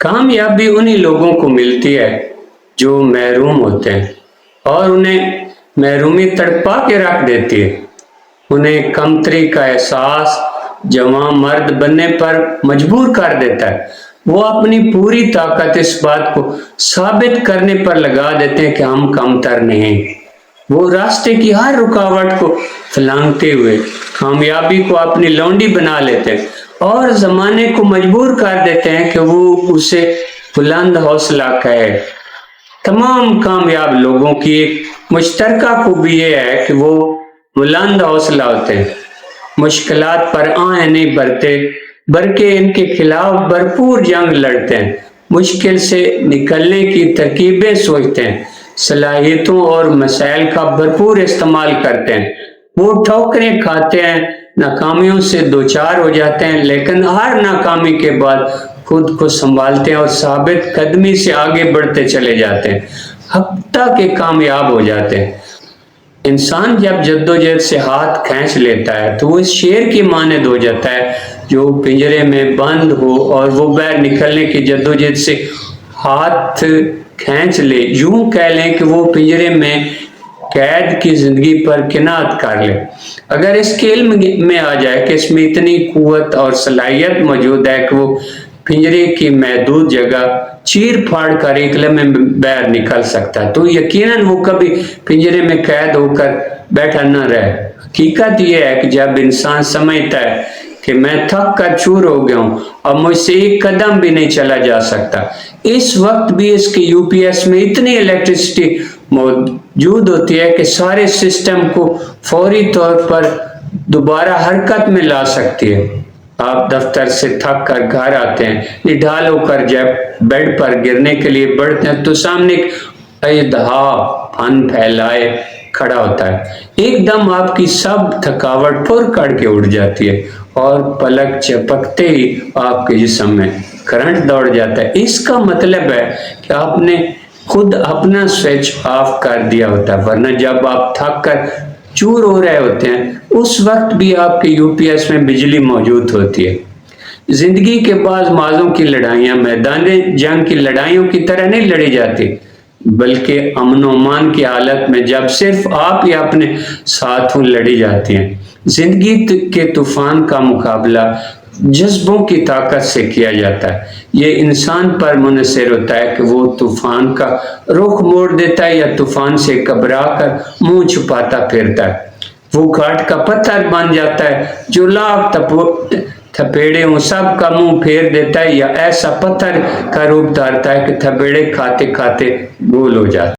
कामयाबी उन्हीं लोगों को मिलती है जो महरूम होते हैं और उन्हें महरूमी तड़पा के रख देती है। उन्हें कमतरी का एहसास जवां मर्द बनने पर मजबूर कर देता है। वो अपनी पूरी ताकत इस बात को साबित करने पर लगा देते हैं कि हम कमतर नहीं। वो रास्ते की हर रुकावट को फलांगते हुए कामयाबी को अपनी लौंडी बना लेते हैं और जमाने को मजबूर कर देते हैं कि वो उसे बुलंद हौसला कहे। तमाम कामयाब लोगों की एक मुश्तरका खूबी ये है कि वो बुलंद हौसला होते हैं, मुश्किलात पर आए नहीं बरते बल्कि इनके खिलाफ भरपूर जंग लड़ते हैं, मुश्किल से निकलने की तरकीबें सोचते हैं, सलाहियतों और मसाइल का भरपूर इस्तेमाल करते हैं। वो ठोकरें खाते हैं, नाकामियों से दो चार हो जाते हैं, लेकिन हर नाकामी के बाद खुद को संभालते हैं और साबित कदमी से आगे बढ़ते चले जाते हैं, हफ्ता के कामयाब हो जाते हैं। इंसान जब जद्दोजहद से हाथ खींच लेता है तो वो इस शेर की मानद हो जाता है जो पिंजरे में बंद हो और वो बाहर निकलने की जद्दोजहद से हाथ खींच ले। यूं कह लें कि वो पिंजरे में कैद की जिंदगी पर किनात कर ले। अगर इसके इल्म में आ जाए कि इसमें इतनी कुव्वत और सलाहियत मौजूद है कि वो पिंजरे की महदूद जगह चीर फाड़ कर एक लम्हे में बाहर निकल सकता है, तो यकीनन वो कभी पिंजरे में कैद होकर बैठा न रहे। हकीकत यह है कि जब इंसान समझता है कि मैं थक कर चूर हो गया हूँ और मुझसे एक कदम भी नहीं चला जा सकता, इस वक्त भी इसके यूपीएस में इतनी इलेक्ट्रिसिटी मौजूद होती है कि सारे सिस्टम को फौरी तौर पर दोबारा हरकत में ला सकती है। आप दफ्तर से थक कर घर आते हैं, निढाल होकर जब बेड पर गिरने के लिए बढ़ते हैं तो सामने एक फन फैलाए खड़ा होता है। एकदम आपकी सब थकावट फुर करके उड़ जाती है और पलक झपकते ही आपके जिस्म में करंट दौड़ जाता है। इसका मतलब है कि आपने खुद अपना स्विच ऑफ कर दिया होता है, वरना जब आप थक कर चूर हो रहे होते हैं उस वक्त भी आपके यूपीएस में बिजली मौजूद होती है। जिंदगी के बाद माजों की लड़ाइयां मैदान जंग की लड़ाइयों की तरह नहीं लड़ी जाती, बल्कि अमन अमान की हालत में जब सिर्फ आप ही अपने साथ लड़ी जाती हैं। जिंदगी के तूफान का मुकाबला जज्बों की ताकत से किया जाता है। ये इंसान पर मुनहसर होता है कि वो तूफान का रुख मोड़ देता है या तूफान से घबरा कर मुंह छुपाता फिरता है। वो घाट का पत्थर बन जाता है जो लाख थपेड़े उन सब का मुंह फेर देता है, या ऐसा पत्थर का रूप धारता है कि थपेड़े खाते खाते गोल हो जाता है।